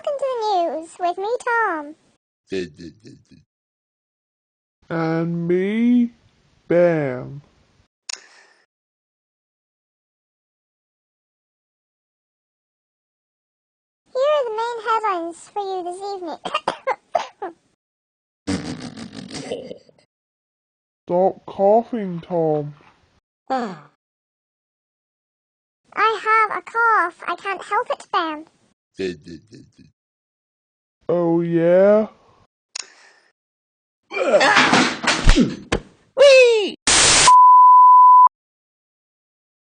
welcome to the news with me, Tom. And me, Bam. Here are the main headlines for you this evening. Stop coughing, Tom. I have a cough. I can't help it, Bam. Oh, yeah?